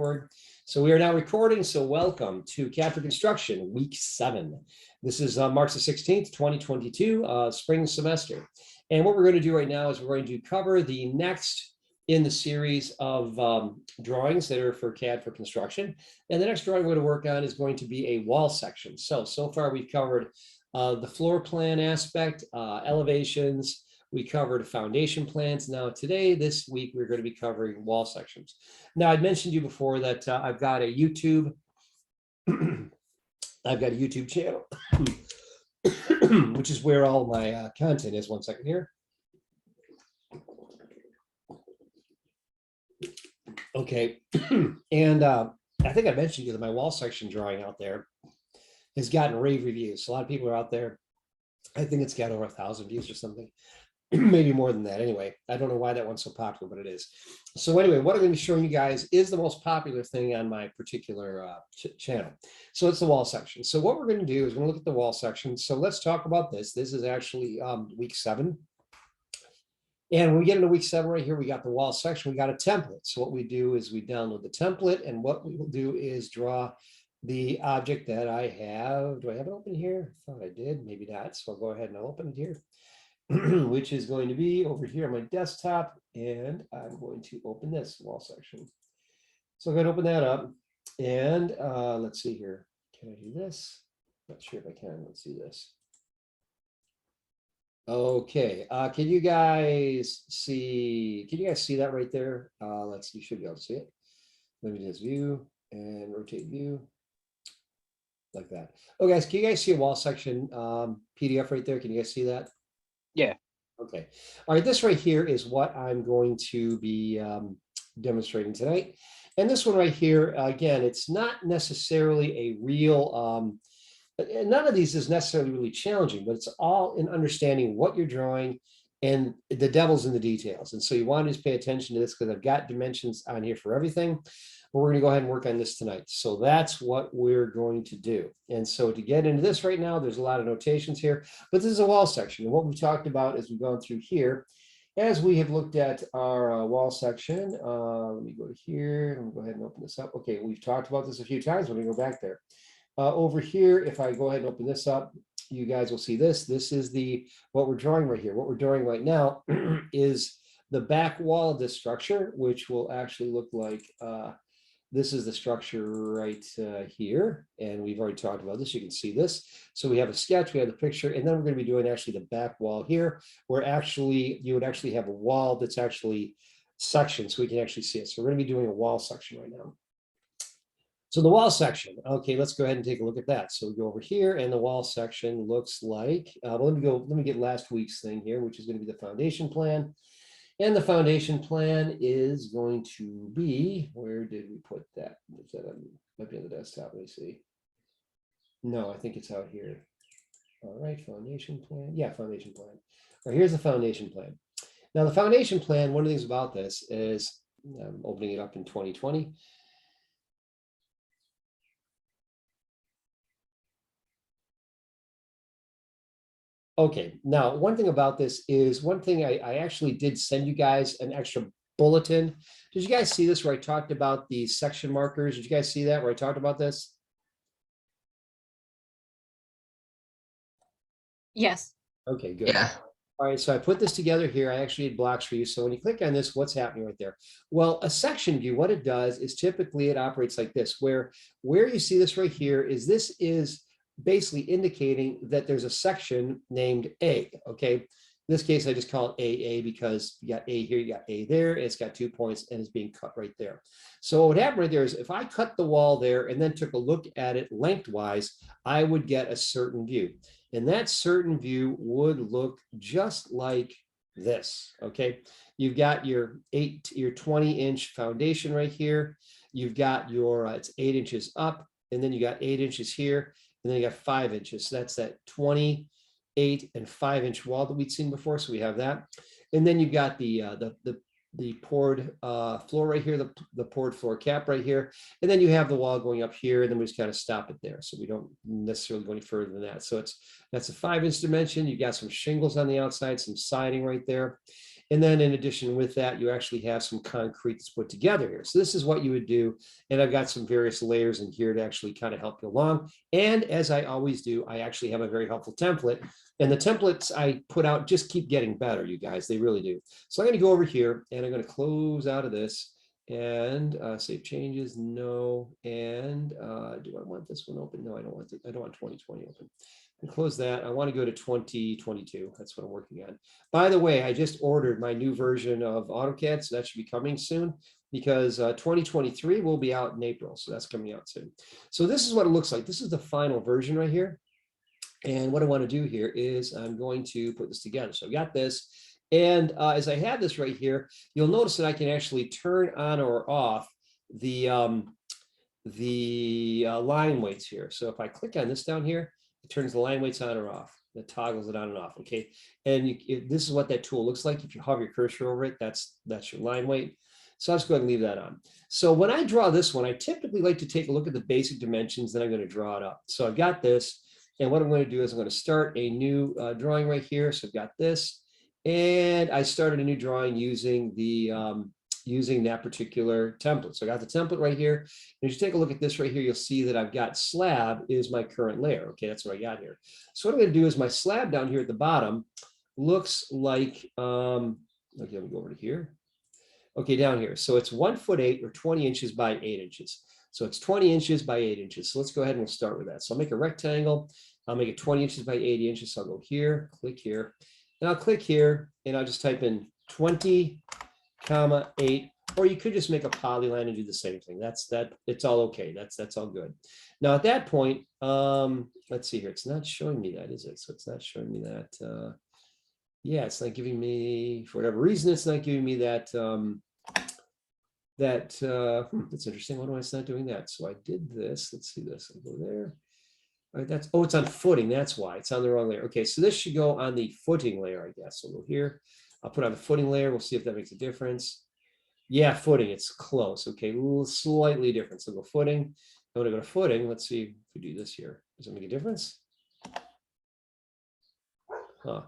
record. So we are now recording. So welcome to CAD for Construction, week 7. This is March the 16th, 2022, spring semester. And what we're going to do right now is we're going to cover the next in the series of drawings that are for CAD for Construction. And the next drawing we're going to work on is going to be a wall section. So far we've covered the floor plan aspect, elevations. We covered foundation plans. Now today, this week, we're going to be covering wall sections. Now I'd mentioned to you before that I've got a YouTube, channel, which is where all my content is. One second here. Okay, and I think I mentioned to you that my wall section drawing out there has gotten rave reviews. So a lot of people are out there. I think it's got over 1,000 views or something. Maybe more than that. Anyway, I don't know why that one's so popular, but it is. So anyway, what I'm going to be showing you guys is the most popular thing on my particular channel. So it's the wall section. So what we're going to do is we're going to look at the wall section. So let's talk about this. This is actually week 7. And when we get into week 7 right here, we got the wall section. We got a template. So what we do is we download the template. And what we will do is draw the object that I have. Do I have it open here? I thought I did. Maybe not. So I'll go ahead and I'll open it here. Which is going to be over here on my desktop, and I'm going to open this wall section. So I'm going to open that up, and let's see here. Can I do this? Not sure if I can. Let's see this. Okay. Can you guys see? Can you guys see that right there? You should be able to see it. Let me just view and rotate view like that. Oh, guys, can you guys see a wall section PDF right there? Can you guys see that? Yeah. Okay. All right. This right here is what I'm going to be demonstrating tonight. And this one right here, again, it's not necessarily a real, none of these is necessarily really challenging, but it's all in understanding what you're drawing and the devil's in the details. And so you want to just pay attention to this because I've got dimensions on here for everything. But we're going to go ahead and work on this tonight. So that's what we're going to do. And so to get into this right now, there's a lot of notations here, but this is a wall section. And what we've talked about as we've gone through here, as we have looked at our wall section, let me go to here and go ahead and open this up. Okay, we've talked about this a few times. Let me go back there. Over here, if I go ahead and open this up, you guys will see this. This is what we're drawing right here. What we're drawing right now is the back wall of this structure, which will actually look like this is the structure right here. And we've already talked about this. You can see this. So we have a sketch, we have the picture, and then we're going to be doing actually the back wall here, where actually you would actually have a wall that's actually sectioned so we can actually see it. So we're going to be doing a wall section right now. So the wall section, okay, let's go ahead and take a look at that. So we go over here and the wall section looks like, let me get last week's thing here, which is going to be the foundation plan. And the foundation plan is going to be, where did we put that? Is that might be on the desktop, let me see. No, I think it's out here. All right, foundation plan. Yeah, foundation plan. All right, here's the foundation plan. Now the foundation plan, one of the things about this is, I'm opening it up in 2020. Okay, now one thing about this is one thing I actually did send you guys an extra bulletin. Did you guys see this where I talked about the section markers? Did you guys see that where I talked about this? Yes. Okay, good. Yeah. All right, so I put this together here. I actually had blocks for you. So when you click on this, what's happening right there? Well, a section view, what it does is typically it operates like this, where you see this right here is this is basically indicating that there's a section named A, okay? In this case, I just call it AA because you got A here, you got A there, it's got 2 points and it's being cut right there. So what would happen right there is if I cut the wall there and then took a look at it lengthwise, I would get a certain view. And that certain view would look just like this, okay? You've got your 20-inch foundation right here. You've got your, it's 8 inches up, and then you got 8 inches here, and then you got 5 inches. So that's that 28 and 5-inch wall that we'd seen before. So we have that. And then you've got the poured floor right here, the poured floor cap right here. And then you have the wall going up here, and then we just kind of stop it there. So we don't necessarily go any further than that. So that's a 5-inch dimension. You've got some shingles on the outside, some siding right there. And then in addition with that, you actually have some concrete that's put together here. So this is what you would do. And I've got some various layers in here to actually kind of help you along. And as I always do, I actually have a very helpful template. And the templates I put out just keep getting better, you guys, they really do. So I'm going to go over here and I'm going to close out of this and save changes, no. And do I want this one open? No, I don't want it. I don't want 2020 open. And close that. I want to go to 2022. That's what I'm working on. By the way, I just ordered my new version of AutoCAD, so that should be coming soon because 2023 will be out in April. So that's coming out soon. So this is what it looks like. This is the final version right here. And what I want to do here is I'm going to put this together. So I've got this. And as I have this right here, you'll notice that I can actually turn on or off the line weights here. So if I click on this down here, it turns the line weights on or off. It toggles it on and off. Okay. And this is what that tool looks like. If you hover your cursor over it, that's your line weight. So I'll just go ahead and leave that on. So when I draw this one, I typically like to take a look at the basic dimensions, then I'm going to draw it up. So I've got this. And what I'm going to do is I'm going to start a new drawing right here. So I've got this. And I started a new drawing using the using that particular template. So I got the template right here. And if you take a look at this right here, you'll see that I've got slab is my current layer. Okay, that's what I got here. So what I'm going to do is my slab down here at the bottom looks like, okay, let me go over to here. Okay, down here. So it's 1'8" or 20 inches by 8 inches. So it's 20 inches by 8 inches. So let's go ahead and we'll start with that. So I'll make a rectangle. I'll make it 20 inches by 80 inches. So I'll go here, click here. And I'll click here and I'll just type in 20, 8, or you could just make a polyline and do the same thing. It's all okay. That's all good. Now at that point, let's see here. It's not showing me that, is it? So it's not showing me that. Yeah, it's not giving me, for whatever reason, it's not giving me that. That's interesting. Why it's not doing that? So I did this. Let's see this. I'll go there. All right, it's on footing. That's why it's on the wrong layer. Okay, so this should go on the footing layer, I guess. So we'll go here. I'll put on the footing layer. We'll see if that makes a difference. Yeah, footing. It's close. Okay, a little slightly different. So go footing. I want to go to footing. Let's see if we do this here. Does it make a difference? Huh.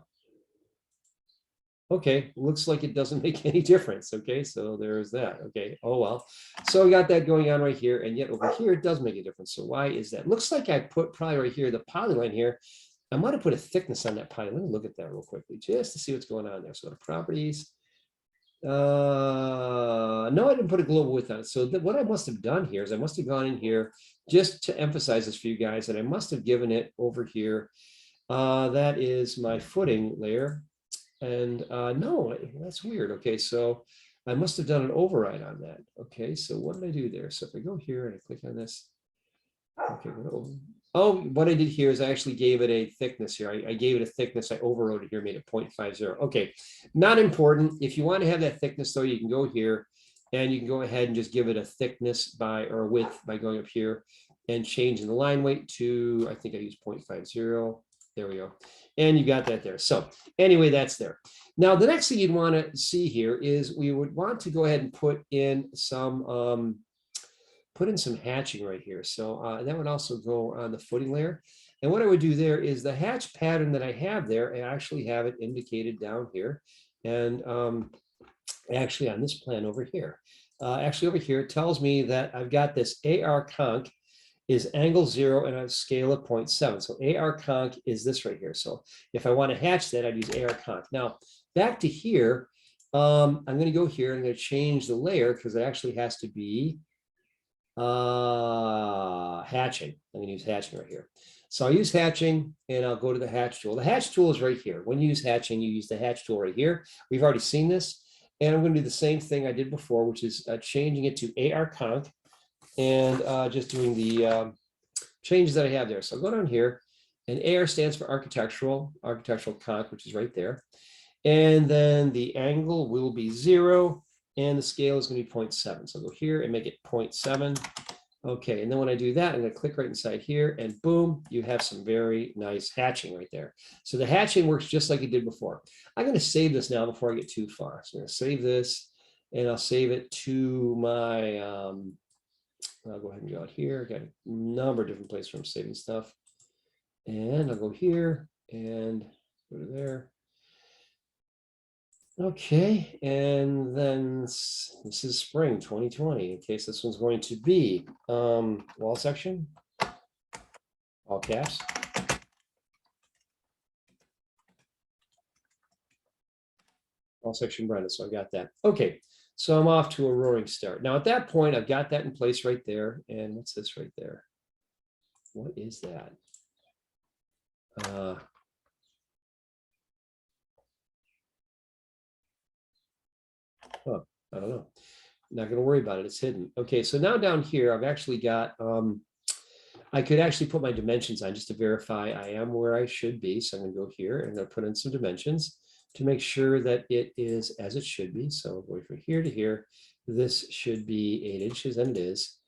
Okay, looks like it doesn't make any difference. Okay, so there's that. Okay, oh well. So we got that going on right here, and yet over here it does make a difference. So why is that? Looks like I put probably right here the polyline here. I might have put a thickness on that polyline. Let me look at that real quickly just to see what's going on there. So the properties. No, I didn't put a global width on it. So what I must have done here is I must have gone in here just to emphasize this for you guys, and I must have given it over here. That is my footing layer. And no, that's weird. Okay, so I must have done an override on that. Okay, so what did I do there? So if I go here and I click on this, okay, oh, what I did here is I actually gave it a thickness here. I gave it a thickness. I overrode it here, made it 0.50. Okay, not important. If you want to have that thickness, though, you can go here and you can go ahead and just give it a thickness by or width by going up here and changing the line weight to, I think I used 0.50. There we go. And you got that there. So anyway, that's there. Now, the next thing you'd want to see here is we would want to go ahead and put in some hatching right here. So that would also go on the footing layer. And what I would do there is the hatch pattern that I have there, I actually have it indicated down here. And actually on this plan over here, actually over here, it tells me that I've got this AR conch is angle 0 and a scale of 0.7. So AR conch is this right here. So if I want to hatch that, I'd use AR conch. Now back to here, I'm going to go here and I'm going to change the layer because it actually has to be hatching. I'm going to use hatching right here. So I'll use hatching and I'll go to the hatch tool. The hatch tool is right here. When you use hatching, you use the hatch tool right here. We've already seen this. And I'm going to do the same thing I did before, which is changing it to AR conch. And just doing the changes that I have there. So I'll go down here, and AR stands for architectural conch, which is right there. And then the angle will be 0, and the scale is going to be 0.7. So I'll go here and make it 0.7. Okay, and then when I do that, I'm going to click right inside here, and boom, you have some very nice hatching right there. So the hatching works just like it did before. I'm going to save this now before I get too far. So I'm going to save this, and I'll save it to my I'll go ahead and go out here. I got a number of different places where I'm saving stuff. And I'll go here and go to there. Okay, and then this is spring 2020. In case this one's going to be wall section, all caps. All section Brenda, so I got that. Okay, so I'm off to a roaring start. Now at that point, I've got that in place right there. And what's this right there? What is that? Oh, I don't know. Not going to worry about it. It's hidden. Okay, so now down here, I've actually got, I could actually put my dimensions on just to verify I am where I should be. So I'm going to go here and I'm going to put in some dimensions to make sure that it is as it should be. So going from here to here, this should be 8 inches, and it is.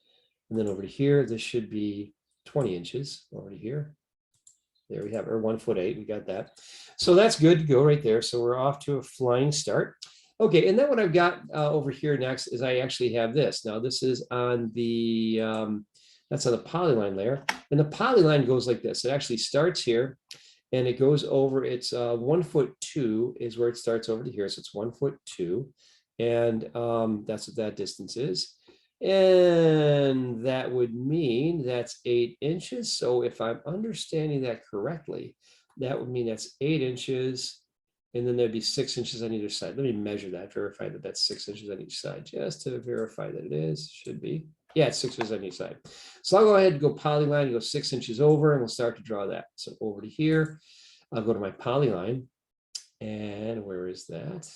And then over to here, this should be 20 inches over to here. There we have, or 1'8", we got that. So that's good to go right there. So we're off to a flying start. Okay, and then what I've got over here next is I actually have this. Now this is on the, that's on the polyline layer. And the polyline goes like this. It actually starts here and it goes over, it's 1'2" is where it starts over to here. So it's 1'2". And that's what that distance is. And that would mean that's 8 inches. So if I'm understanding that correctly, that would mean that's 8 inches. And then there'd be 6 inches on either side. Let me measure that, verify that that's 6 inches on each side, just to verify that it is, should be. Yeah, it's 6 inches on each side. So I'll go ahead and go polyline, go 6 inches over, and we'll start to draw that. So over to here, I'll go to my polyline. And where is that?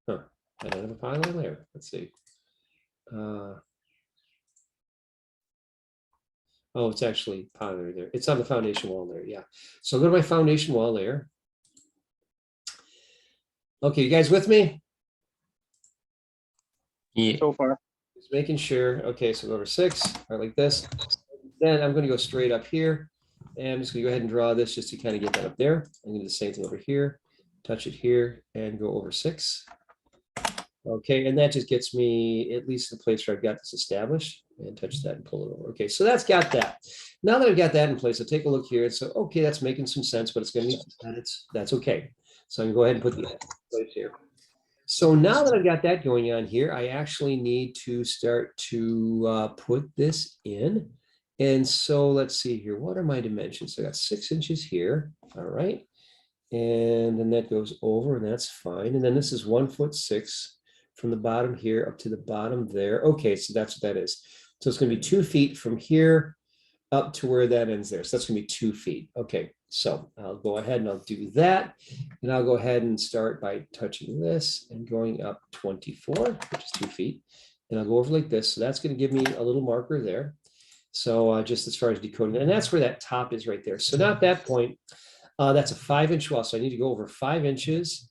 Huh, I don't have a polyline there. Let's see. Oh, it's actually polyline there. It's on the foundation wall there. Yeah. So I'll go to my foundation wall layer. Okay, you guys with me? Yeah. So far. Just making sure. Okay, so go over 6, or like this. Then I'm going to go straight up here. And I'm just going to go ahead and draw this just to kind of get that up there. I'm going to do the same thing over here. Touch it here and go over 6. Okay, and that just gets me at least the place where I've got this established, and touch that and pull it over. Okay, so that's got that. Now that I've got that in place, I'll take a look here. And so, okay, that's making some sense, but it's going to need edits. That's okay. So I can go ahead and put the edit in place here. So now that I've got that going on here, I actually need to start to put this in. And so let's see here. What are my dimensions? So I got 6 inches here. All right. And then that goes over, and that's fine. And then this is 1'6" from the bottom here up to the bottom there. Okay, so that's what that is. So it's going to be 2 feet from here up to where that ends there. So that's going to be 2 feet. Okay, so I'll go ahead and I'll do that. And I'll go ahead and start by touching this and going up 24, which is 2 feet. And I'll go over like this. So that's going to give me a little marker there. So just as far as decoding, and that's where that top is right there. So now at that point, that's a 5-inch wall. So I need to go over 5 inches.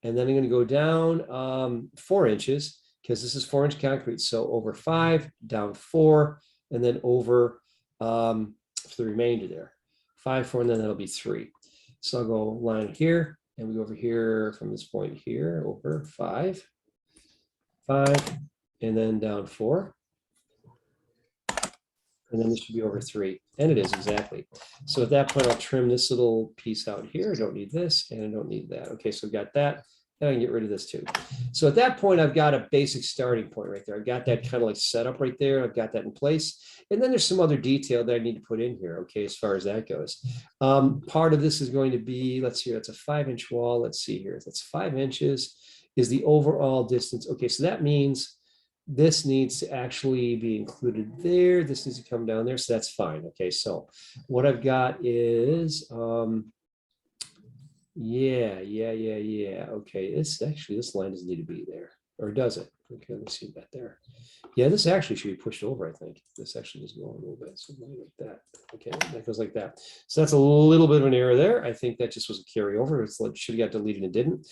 And then I'm going to go down 4 inches because this is 4-inch concrete. So over 5, down 4, and then over for the remainder there. 5, 4, and then that'll be 3. So I'll go line here, and we go over here from this point here over 5, 5, and then down 4. And then this should be over 3. And it is exactly. So at that point, I'll trim this little piece out here. I don't need this and I don't need that. Okay, so I've got that. And I can get rid of this too. So at that point, I've got a basic starting point right there. I've got that kind of like set up right there. I've got that in place. And then there's some other detail that I need to put in here, okay, as far as that goes. Part of this is going to be, let's see, that's a 5-inch wall. Let's see here. That's 5 inches is the overall distance. Okay, so that means this needs to actually be included there. This needs to come down there. So that's fine. Okay, so what I've got is, yeah. Okay, this line doesn't need to be there, or does it? Okay, let's see that there. Yeah, this actually should be pushed over, I think. This actually needs to go a little bit, so like that. Okay, that goes like that. So that's a little bit of an error there. I think that just was a carryover. It's like should have got deleted and didn't.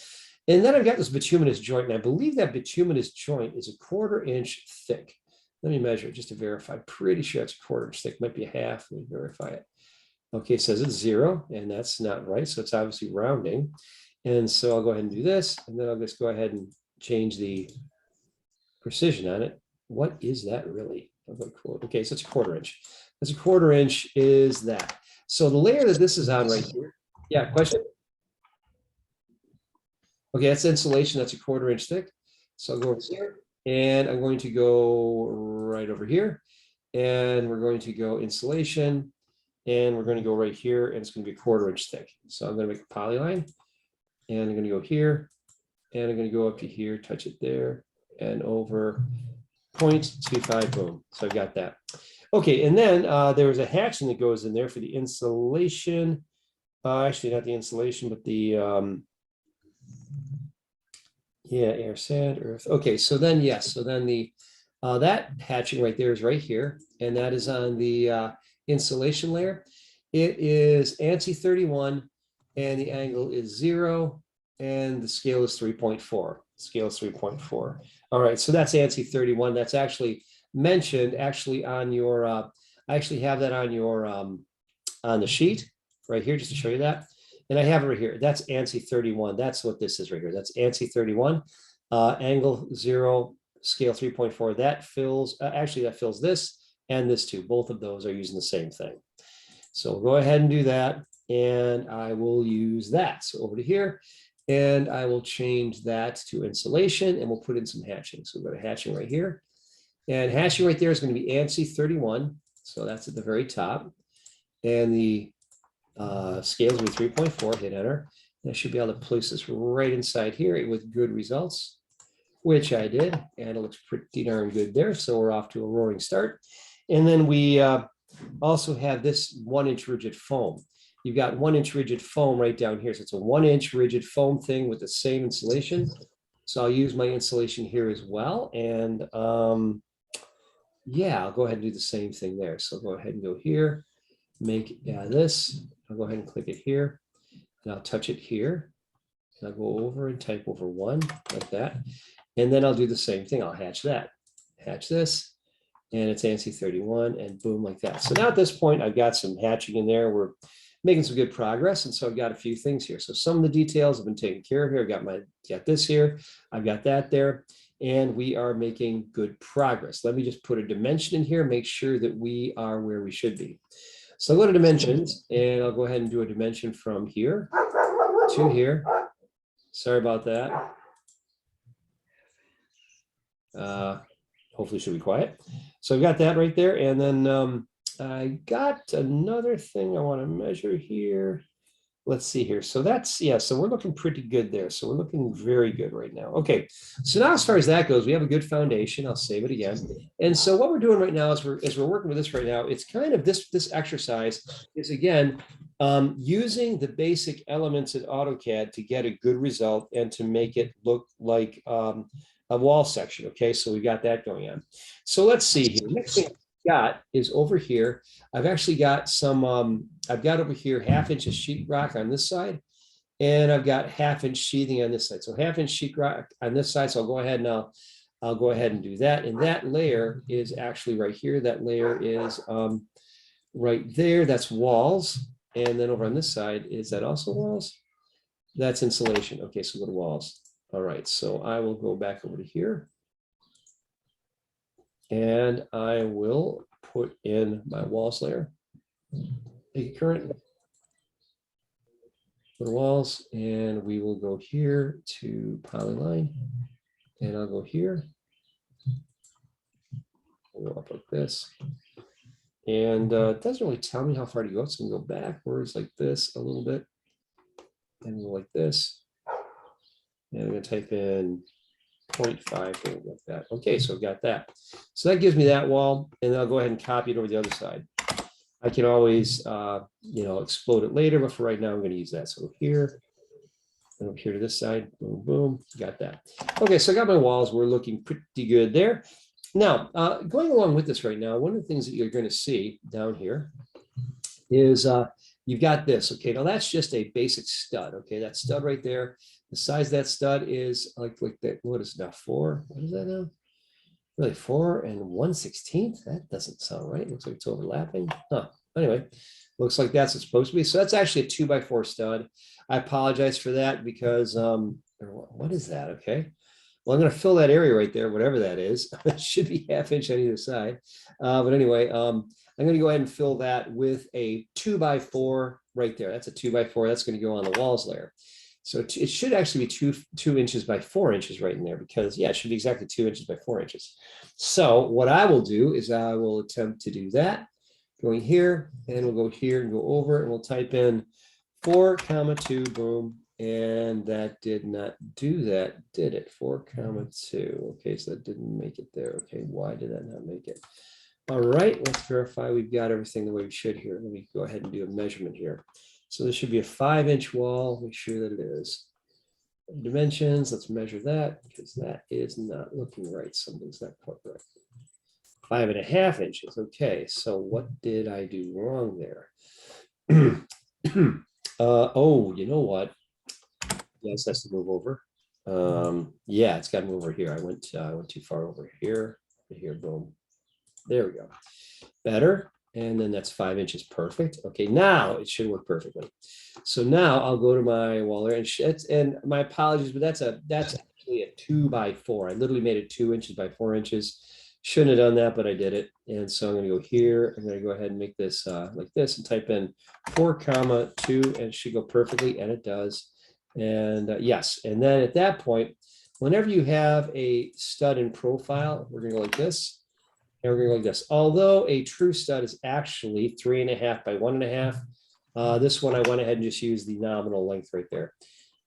And then I've got this bituminous joint, and I believe that bituminous joint is a 1/4 inch thick. Let me measure it just to verify. Pretty sure it's a 1/4 inch thick, might be a half. Let me verify it. Okay, it says it's 0, and that's not right. So it's obviously rounding. And so I'll go ahead and do this, and then I'll just go ahead and change the precision on it. What is that really? Okay, so it's a 1/4 inch. That's a 1/4 inch is that. So the layer that this is on right here. Yeah, question? Okay, that's insulation. That's a 1/4 inch thick. So I'll go over here and I'm going to go right over here and we're going to go insulation and we're going to go right here and it's going to be a 1/4 inch thick. So I'm going to make a polyline and I'm going to go here and I'm going to go up to here, touch it there and over 0.25, boom. So I've got that. Okay, and then there was a hatching that goes in there for the insulation. Actually, not the insulation, but the yeah, air, sand, earth. Okay, so then yes, so then the that hatching right there is right here, and that is on the insulation layer. It is ANSI 31, and the angle is 0, and the scale is 3.4. Scale is 3.4. All right, so that's ANSI 31. That's actually mentioned actually on your. I actually have that on your on the sheet right here, just to show you that. And I have it right here. That's ANSI 31. That's what this is right here. That's ANSI 31, angle 0, scale 3.4. That fills, actually that fills this and this too. Both of those are using the same thing. So we'll go ahead and do that. And I will use that. So over to here. And I will change that to insulation and we'll put in some hatching. So we'll go to hatching right here. And hatching right there is going to be ANSI 31. So that's at the very top. And the scales will be 3.4, hit enter. And I should be able to place this right inside here with good results, which I did, and it looks pretty darn good there. So we're off to a roaring start. And then we also have this 1-inch rigid foam. You've got 1-inch rigid foam right down here. So it's a 1-inch rigid foam thing with the same insulation. So I'll use my insulation here as well. And yeah, I'll go ahead and do the same thing there. So go ahead and go here, make this. I'll go ahead and click it here and I'll touch it here. And I'll go over and type over 1 like that. And then I'll do the same thing. I'll hatch that, hatch this, and it's ANSI 31 and boom, like that. So now at this point, I've got some hatching in there. We're making some good progress. And so I've got a few things here. So some of the details have been taken care of here. I've got this here. I've got that there. And we are making good progress. Let me just put a dimension in here, make sure that we are where we should be. So I'll go to dimensions and I'll go ahead and do a dimension from here to here. Sorry about that. Hopefully it should be quiet. So I've got that right there. And then I got another thing I want to measure here. Let's see here. So that's, yeah, so we're looking pretty good there. So we're looking very good right now. Okay, so now as far as that goes, we have a good foundation. I'll save it again. And so what we're doing right now is we're working with this right now. It's kind of this exercise is again, using the basic elements in AutoCAD to get a good result and to make it look like a wall section. Okay, so we got that going on. So let's see here. Next thing got is over here. I've actually got some, I've got over here 1/2 inch of sheetrock on this side, and I've got 1/2 inch sheathing on this side. So 1/2 inch sheetrock on this side. So I'll go ahead and I'll go ahead and do that. And that layer is actually right here. That layer is right there. That's walls. And then over on this side, is that also walls? That's insulation. Okay, so go to walls. All right, so I will go back over to here. And I will put in my walls layer. Make it current. Go to walls, and we will go here to Polyline. And I'll go here. We'll go up like this. And it doesn't really tell me how far to go. So I'm going to go backwards like this a little bit. And go like this. And I'm going to type in 0.5 like that. Okay, so I've got that. So that gives me that wall, and I'll go ahead and copy it over the other side. I can always, explode it later, but for right now, I'm going to use that. So here, and over here to this side, boom, boom, got that. Okay, so I got my walls. We're looking pretty good there. Now, going along with this right now, one of the things that you're going to see down here is you've got this. Okay, now that's just a basic stud. Okay, that stud right there. The size of that stud is like that. What is it now? 4? What is that now? Really 4 1/16? That doesn't sound right. It looks like it's overlapping. Huh. Anyway, looks like that's what's supposed to be. So that's actually a 2x4 stud. I apologize for that because what is that? Okay. Well, I'm going to fill that area right there, whatever that is. It should be 1/2 inch on either side. But anyway, I'm going to go ahead and fill that with a 2x4 right there. That's a 2x4. That's going to go on the walls layer. So it should actually be 2 inches by 4 inches right in there, because yeah, it should be exactly 2 inches by 4 inches. So what I will do is I will attempt to do that, going here, and we'll go here and go over, and we'll type in 4,2, boom. And that did not do that, did it? 4,2. Okay, so that didn't make it there. Okay, why did that not make it? All right, let's verify we've got everything the way we should here. Let me go ahead and do a measurement here. So this should be a 5-inch wall. Make sure that it is. Dimensions, let's measure that, because that is not looking right. Something's not quite right. 5.5 inches. Okay, so what did I do wrong there? Oh, you know what? Yes, that's to move over. Yeah, it's got to move over here. I went too far over here. Here, boom. There we go. Better. And then that's 5 inches. Perfect. Okay, now it should work perfectly. So now I'll go to my wall there, and my apologies, but that's actually a 2 by 4. I literally made it 2 inches by 4 inches. Shouldn't have done that, but I did it. And so I'm going to go here. I'm going to go ahead and make this like this and type in 4,2, and it should go perfectly, and it does. And yes, and then at that point, whenever you have a stud in profile, we're going to go like this. And we're going to go like this. Although a true stud is actually 3.5 by 1.5. This one I went ahead and just used the nominal length right there.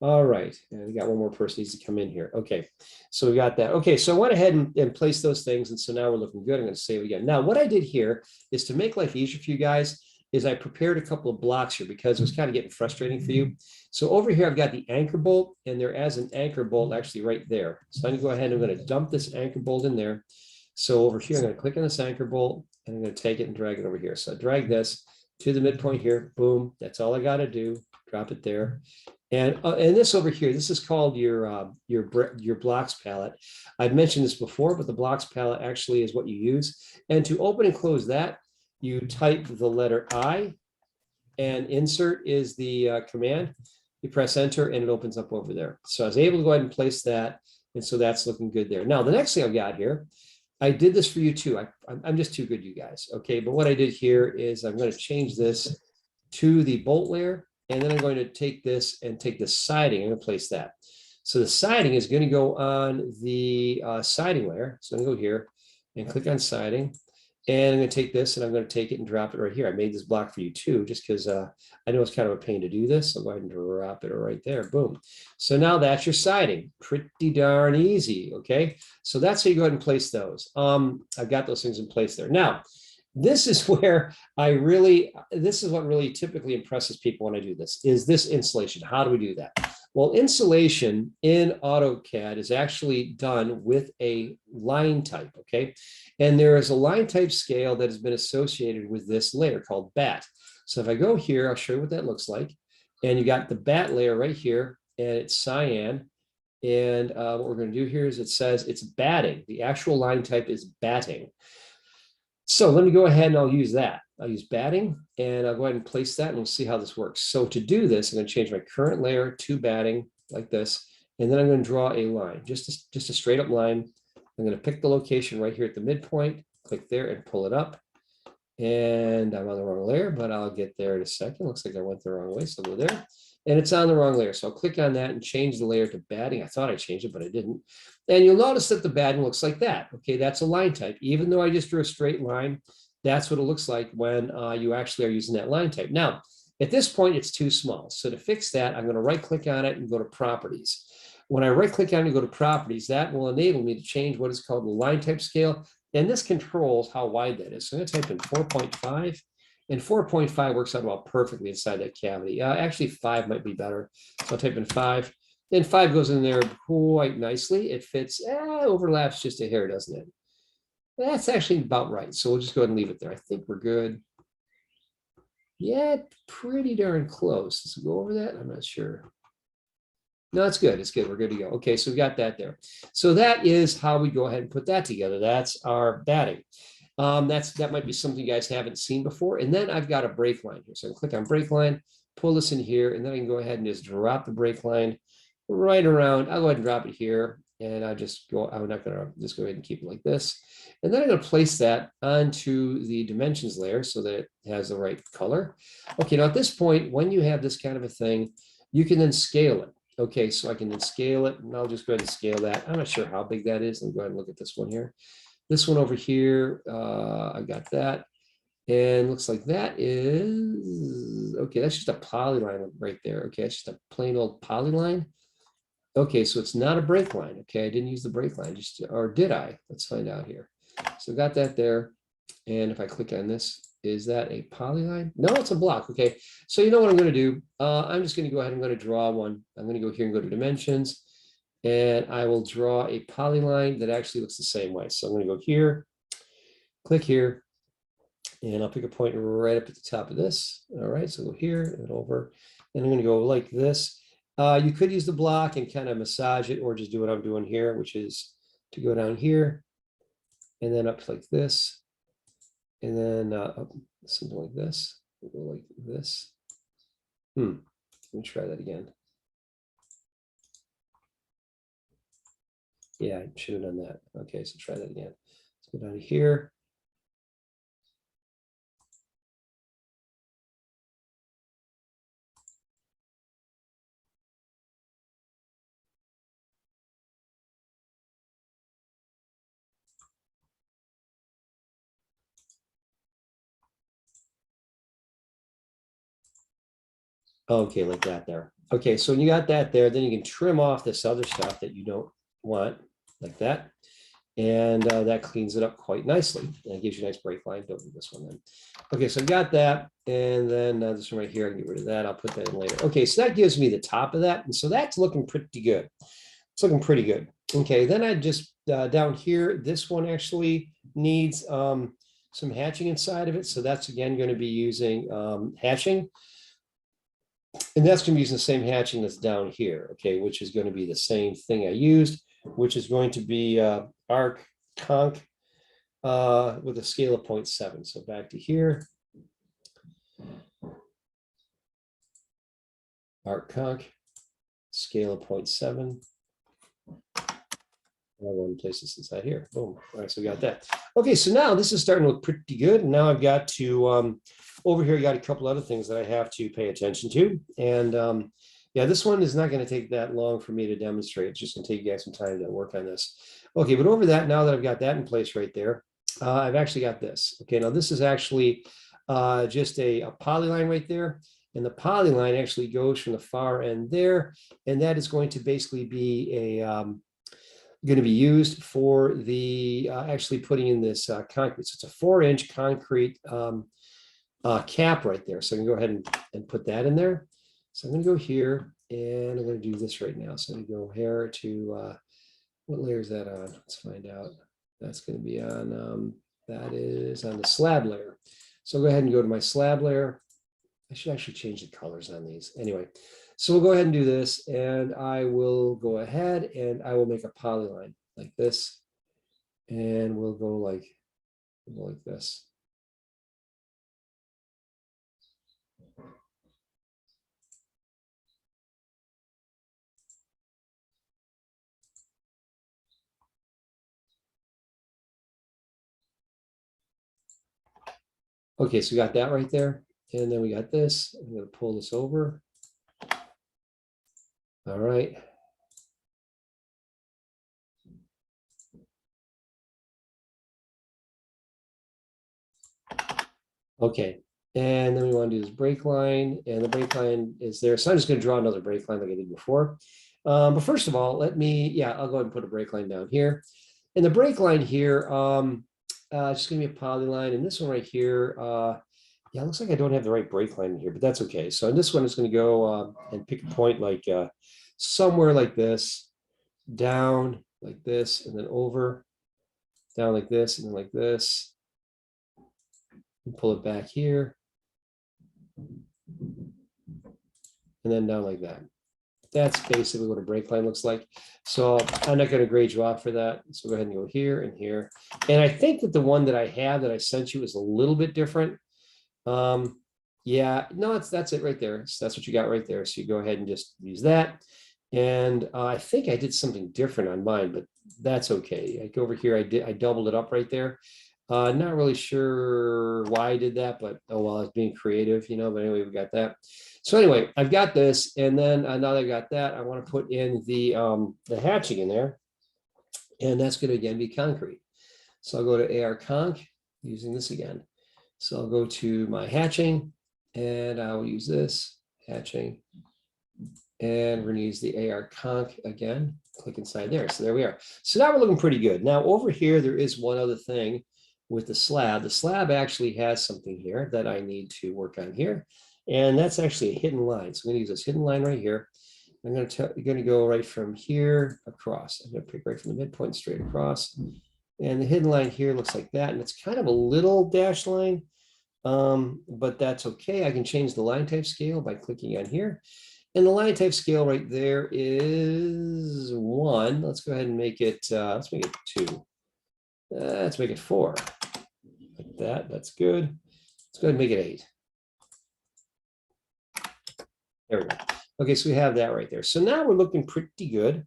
All right, and we got one more person needs to come in here. Okay, so we got that. Okay, so I went ahead and placed those things, and so now we're looking good. I'm going to save again. Now, what I did here is to make life easier for you guys, is I prepared a couple of blocks here because it was kind of getting frustrating for you. So over here, I've got the anchor bolt, and there is an anchor bolt actually right there. So I'm going to go ahead and I'm going to dump this anchor bolt in there. So over here, I'm going to click on this anchor bolt, and I'm going to take it and drag it over here. So I drag this to the midpoint here. Boom. That's all I got to do. Drop it there. And this over here, this is called your blocks palette. I've mentioned this before, but the blocks palette actually is what you use. And to open and close that, you type the letter I, and insert is the command. You press enter, and it opens up over there. So I was able to go ahead and place that. And so that's looking good there. Now, the next thing I've got here, I did this for you too. I'm just too good, you guys. Okay, but what I did here is I'm going to change this to the bolt layer, and then I'm going to take this and take the siding. I'm going to place that. So the siding is going to go on the siding layer. So I'm going to go here and click on siding, and I'm going to take this and I'm going to take it and drop it right here. I made this block for you too, just because I know it's kind of a pain to do this. So I'll go ahead and drop it right there. Boom. So now that's your siding. Pretty darn easy. Okay. So that's how you go ahead and place those. I've got those things in place there. Now, this is where this is what really typically impresses people when I do this, is this insulation. How do we do that? Well, insulation in AutoCAD is actually done with a line type, okay? And there is a line type scale that has been associated with this layer called BAT. So if I go here, I'll show you what that looks like. And you got the BAT layer right here, and it's cyan. And what we're going to do here is it says it's batting. The actual line type is batting. So let me go ahead and I'll use that. I'll use batting, and I'll go ahead and place that, and we'll see how this works. So to do this, I'm going to change my current layer to batting like this, and then I'm going to draw a line, just a straight up line. I'm going to pick the location right here at the midpoint, click there and pull it up. And I'm on the wrong layer, but I'll get there in a second. Looks like I went the wrong way, so I'll go there. And it's on the wrong layer. So I'll click on that and change the layer to batting. I thought I changed it, but I didn't. And you'll notice that the batting looks like that. Okay, that's a line type. Even though I just drew a straight line, that's what it looks like when you actually are using that line type. Now, at this point, it's too small. So to fix that, I'm going to right click on it and go to properties. When I right click on it and go to properties, that will enable me to change what is called the line type scale. And this controls how wide that is. So I'm going to type in 4.5. And 4.5 works out about perfectly inside that cavity. Actually, 5 might be better. So I'll type in 5. Then 5 goes in there quite nicely. It fits, overlaps just a hair, doesn't it? That's actually about right. So we'll just go ahead and leave it there. I think we're good. Yeah, pretty darn close. Let's go over that. I'm not sure. No, it's good. It's good. We're good to go. Okay, so we got that there. So that is how we go ahead and put that together. That's our batting. That might be something you guys haven't seen before. And then I've got a break line here. So I can click on break line, pull this in here, and then I can go ahead and just drop the break line right around. I'll go ahead and drop it here. And I'm not going to just go ahead and keep it like this. And then I'm going to place that onto the dimensions layer so that it has the right color. Okay, now at this point, when you have this kind of a thing, you can then scale it. Okay, so I can then scale it, and I'll just go ahead and scale that. I'm not sure how big that is. Let me go ahead and look at this one here. This one over here, I got that. And looks like that is, okay, that's just a polyline right there. Okay, it's just a plain old polyline. Okay, so it's not a break line. Okay, I didn't use the break line, just, or did I? Let's find out here. So got that there. And if I click on this, is that a polyline? No, it's a block. Okay, so you know what I'm going to do? I'm just going to go ahead. I'm going to draw one. I'm going to go here and go to dimensions, and I will draw a polyline that actually looks the same way. So I'm going to go here, click here, and I'll pick a point right up at the top of this. All right, so go here and over, and I'm going to go like this. You could use the block and kind of massage it, or just do what I'm doing here, which is to go down here and then up like this, and then up something like this. We'll go like this. Let me try that again. Yeah, I should have done that. Okay, so try that again. Let's go down here. Okay, like that there. Okay, so when you got that there, then you can trim off this other stuff that you don't want, like that. And that cleans it up quite nicely. And it gives you a nice break line. Don't do this one then. Okay, so I got that. And then this one right here, I can get rid of that. I'll put that in later. Okay, so that gives me the top of that. And so that's looking pretty good. It's looking pretty good. Okay, then I just down here, this one actually needs some hatching inside of it. So that's again going to be using hatching. And that's going to be using the same hatching that's down here, okay, which is going to be the same thing I used, which is going to be arc conch with a scale of 0.7. So back to here. Arc conch, scale of 0.7. I want to place this inside here. Boom. All right, so we got that. Okay, so now this is starting to look pretty good. And now I've got to, over here, I got a couple other things that I have to pay attention to. And yeah, this one is not going to take that long for me to demonstrate. It's just going to take you guys some time to work on this. Okay, but over that, now that I've got that in place right there, I've actually got this. Okay, now this is actually just a polyline right there. And the polyline actually goes from the far end there. And that is going to basically be a going to be used for the actually putting in this concrete. So it's a 4-inch concrete cap right there. So I can go ahead and put that in there. So I'm going to go here and I'm going to do this right now. So I'm going to go here to what layer is that on? Let's find out. That's going to be on that is on the slab layer. So I'll go ahead and go to my slab layer. I should actually change the colors on these. Anyway, so we'll go ahead and do this, and I will go ahead and I will make a polyline like this, and we'll go like this. Okay, so we got that right there, and then we got this. I'm going to pull this over. All right. Okay, and then we want to do this break line, and the break line is there. So I'm just going to draw another break line like I did before. But first of all, let me, yeah, I'll go ahead and put a break line down here. And the break line here, it's just going to be a polyline. And this one right here, yeah, it looks like I don't have the right break line in here, but that's okay. So in this one, it's going to go and pick a point like somewhere like this, down like this, and then over, down like this, and then like this. And pull it back here. And then down like that. That's basically what a break line looks like. So I'm not going to grade you off for that. So go ahead and go here and here. And I think that the one that I have that I sent you is a little bit different. Yeah, no, that's it right there. So that's what you got right there. So you go ahead and just use that. And I think I did something different on mine, but that's okay. I go over here, I doubled it up right there. Not really sure why I did that, but oh well, I was being creative, you know. But anyway, we got that. So anyway, I've got this, and then now that I got that, I want to put in the hatching in there, and that's going to again be concrete. So I'll go to AR Conc using this again. So I'll go to my hatching, and I'll use this hatching, and we're going to use the AR Conc again. Click inside there. So there we are. So now we're looking pretty good. Now over here, there is one other thing with the slab. The slab actually has something here that I need to work on here. And that's actually a hidden line. So I'm going to use this hidden line right here. I'm going to go right from here across. I'm going to pick right from the midpoint straight across. And the hidden line here looks like that. And it's kind of a little dash line, but that's okay. I can change the line type scale by clicking on here. And the line type scale right there is 1. Let's go ahead and make it, let's make it 2. Let's make it 4. Like that, that's good. Let's go ahead and make it 8. There we go. Okay, so we have that right there. So now we're looking pretty good.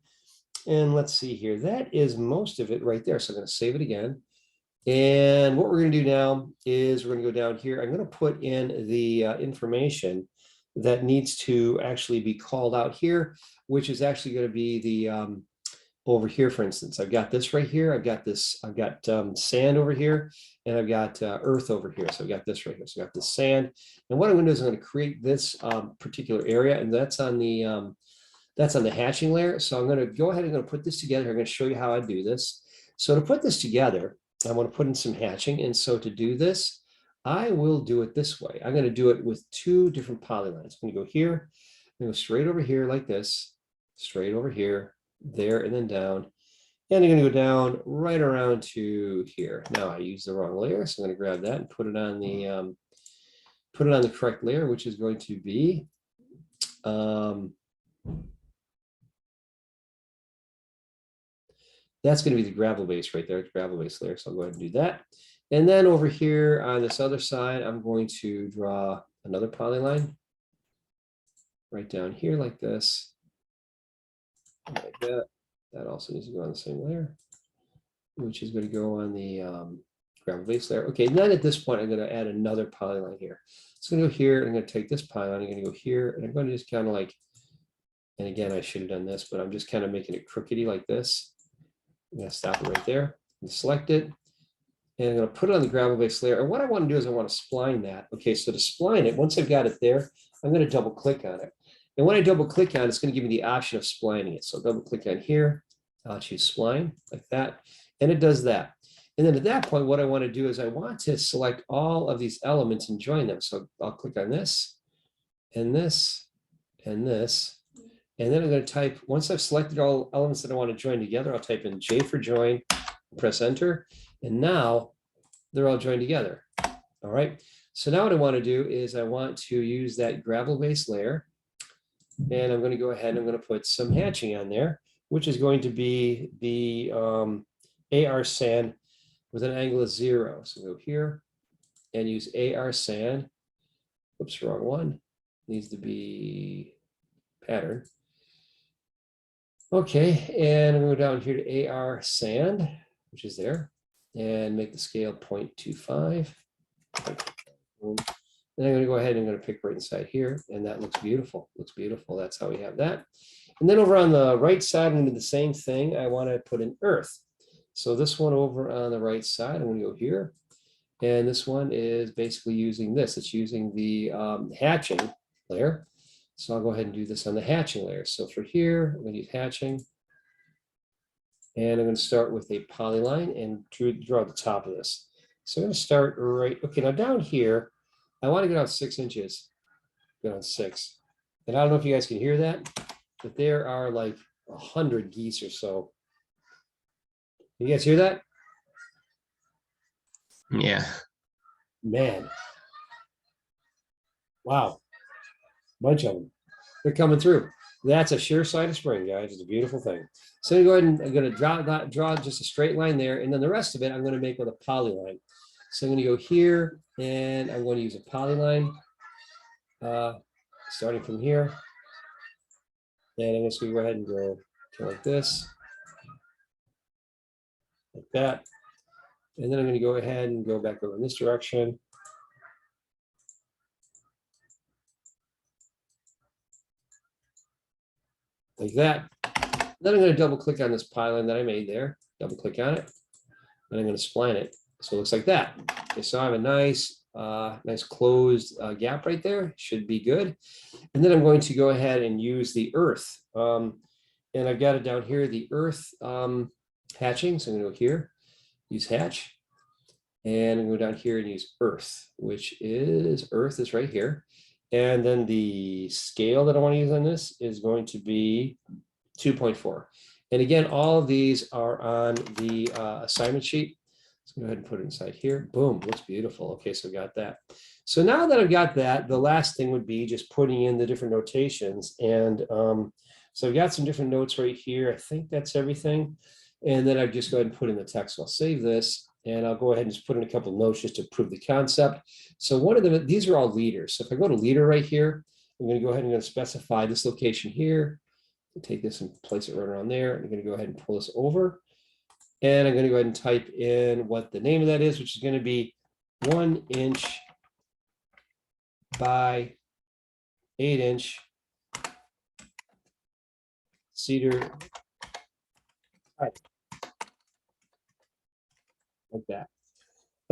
And let's see here. That is most of it right there. So I'm going to save it again. And what we're going to do now is we're going to go down here. I'm going to put in the information that needs to actually be called out here, which is actually going to be the over here, for instance. I've got this right here. I've got sand over here, and I've got earth over here. So I've got this right here. So I've got this sand. And what I'm going to do is I'm going to create this particular area, and that's on the hatching layer. So I'm going to go ahead and I'm going to put this together. I'm going to show you how I do this. So to put this together, I want to put in some hatching. And so to do this, I will do it this way. I'm going to do it with 2 different polylines. I'm going to go here, I'm going to go straight over here like this, straight over here, there, and then down. And I'm going to go down right around to here. Now I used the wrong layer, so I'm going to grab that and put it on the correct layer, which is going to be that's going to be the gravel base right there, the gravel base layer. So I'll go ahead and do that. And then over here on this other side, I'm going to draw another polyline right down here like this. Like that. That also needs to go on the same layer, which is going to go on the gravel base layer. Okay, and then at this point, I'm going to add another polyline here. So I'm going to go here, and I'm going to take this polyline, I'm going to go here, and I'm going to just kind of like, and again, I should have done this, but I'm just kind of making it crookedy like this. I'm going to stop it right there and select it. And I'm going to put it on the gravel base layer. And what I want to do is I want to spline that. Okay, so to spline it, once I've got it there, I'm going to double click on it. And when I double click on it, it's going to give me the option of splining it. So double click on here, I'll choose spline like that. And it does that. And then at that point, what I want to do is I want to select all of these elements and join them. So I'll click on this and this and this. And then I'm going to type, once I've selected all elements that I want to join together, I'll type in J for join, press enter. And now they're all joined together. All right. So now what I want to do is I want to use that gravel base layer. And I'm going to go ahead and I'm going to put some hatching on there, which is going to be the AR sand with an angle of 0. So go here and use AR sand. Oops, wrong one. Needs to be pattern. Okay, and I'm going to go down here to AR sand, which is there, and make the scale 0.25. And I'm going to go ahead and I'm going to pick right inside here, and that looks beautiful. Looks beautiful. That's how we have that. And then over on the right side, I'm going to do the same thing. I want to put in earth. So this one over on the right side, I'm going to go here. And this one is basically using this. It's using the hatching layer. So I'll go ahead and do this on the hatching layer. So for here, I'm going to use hatching. And I'm going to start with a polyline and draw the top of this. So I'm going to start right, okay, now down here, I want to get out 6 inches. Go down 6. And I don't know if you guys can hear that, but there are like 100 geese or so. You guys hear that? Yeah. Man. Wow. Bunch of them. They're coming through. That's a sure sign of spring, guys. It's a beautiful thing. So go ahead and I'm going to draw just a straight line there. And then the rest of it, I'm going to make with a polyline. So I'm going to go here and I'm going to use a polyline starting from here. And I'm just going to go ahead and go like this, like that. And then I'm going to go ahead and go back over in this direction. Like that. Then I'm going to double click on this polyline that I made there. Double click on it. And I'm going to spline it. So it looks like that. Okay, so I have a nice, nice closed gap right there. Should be good. And then I'm going to go ahead and use the earth. And I've got it down here, the earth hatching. So I'm going to go here, use hatch. And I'm going to go down here and use earth, which is earth is right here. And then the scale that I want to use on this is going to be 2.4. And again, all of these are on the assignment sheet. Let's go ahead and put it inside here. Boom, looks beautiful. Okay, so got that. So now that I've got that, the last thing would be just putting in the different notations. And so I've got some different notes right here. I think that's everything. And then I just go ahead and put in the text. So I'll save this and I'll go ahead and just put in a couple of notes just to prove the concept. So one of them, these are all leaders. So if I go to leader right here, I'm going to go ahead and I'm going to specify this location here. Take this and place it right around there. I'm going to go ahead and pull this over. And I'm going to go ahead and type in what the name of that is, which is going to be 1 inch by 8 inch cedar pipe. Like that.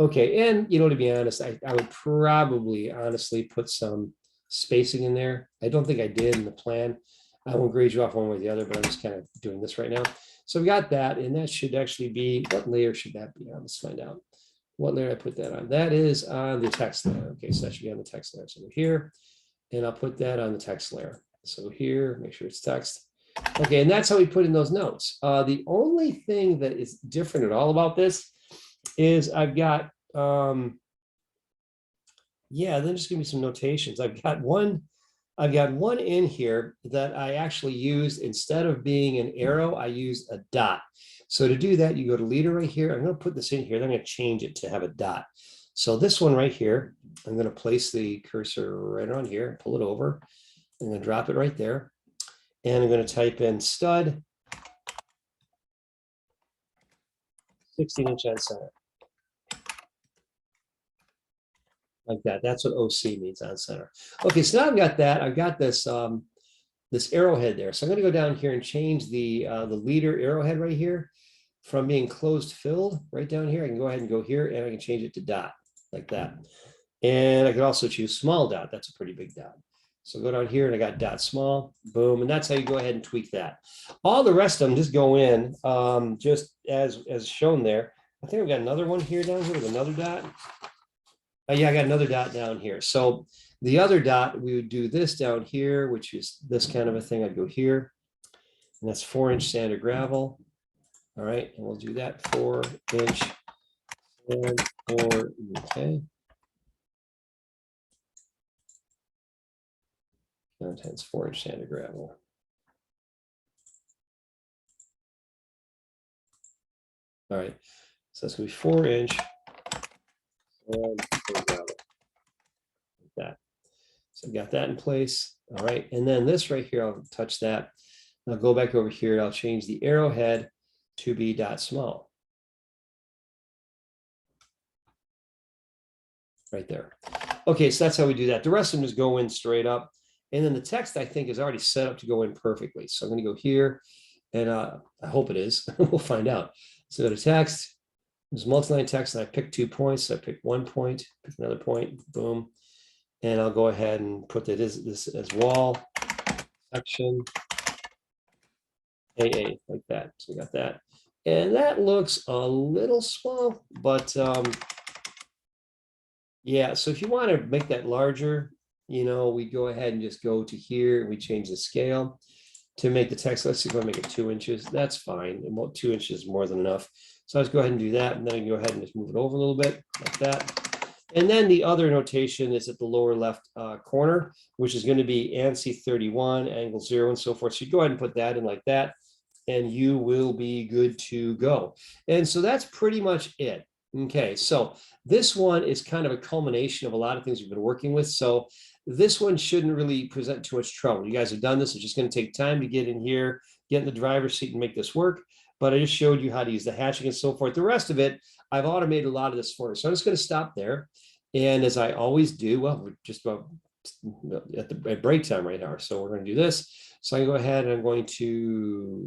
Okay, and you know, to be honest, I would probably honestly put some spacing in there. I don't think I did in the plan. I won't grade you off one way or the other, but I'm just kind of doing this right now. So we got that, and that should actually be, what layer should that be on? Let's find out. What layer I put that on? That is on the text layer. Okay, so that should be on the text layer. So we're here, and I'll put that on the text layer. So here, make sure it's text. Okay, and that's how we put in those notes. The only thing that is different at all about this is I've got, yeah, then just give me some notations. I've got one in here that I actually used, instead of being an arrow, I used a dot. So to do that, you go to leader right here. I'm going to put this in here. Then I'm going to change it to have a dot. So this one right here, I'm going to place the cursor right on here, pull it over. I'm going to drop it right there. And I'm going to type in stud 16-inch on center. Like that. That's what OC means, on center. Okay, so now I've got that. I've got this this arrowhead there. So I'm going to go down here and change the leader arrowhead right here from being closed filled right down here. I can go ahead and go here and I can change it to dot like that. And I could also choose small dot. That's a pretty big dot. So go down here and I got dot small, boom. And that's how you go ahead and tweak that. All the rest of them just go in just as shown there. I think I've got another one here down here with another dot. Yeah, I got another dot down here. So the other dot, we would do this down here, which is this kind of a thing. I'd go here, and that's 4-inch sand or gravel. All right, and we'll do that 4-inch and 4. Okay. Contents 4-inch sand or gravel. All right, so that's gonna be 4-inch. And like that. So I've got that in place. All right. And then this right here, I'll touch that. I'll go back over here and I'll change the arrowhead to be dot small. Right there. Okay, so that's how we do that. The rest of them just go in straight up. And then the text, I think, is already set up to go in perfectly. So I'm going to go here, and I hope it is. We'll find out. So go to text. There's multi-line text, and I pick 2 points. So I pick 1 point, pick another point, boom. And I'll go ahead and put this as wall, section, AA, like that. So we got that. And that looks a little small, but yeah, so if you want to make that larger, you know, we go ahead and just go to here and we change the scale to make the text. Let's see if I make it 2 inches. That's fine. 2 inches is more than enough. So let's go ahead and do that. And then I can go ahead and just move it over a little bit like that. And then the other notation is at the lower left corner, which is going to be ANSI 31, angle 0, and so forth. So you go ahead and put that in like that, and you will be good to go. And so that's pretty much it. Okay, so this one is kind of a culmination of a lot of things we've been working with. So this one shouldn't really present too much trouble. You guys have done this. It's just going to take time to get in here, get in the driver's seat and make this work. but I just showed you how to use the hatching and so forth. The rest of it, I've automated a lot of this for you. So I'm just going to stop there. And as I always do, well, we're just about at break time right now. So we're going to do this. So I go ahead and I'm going to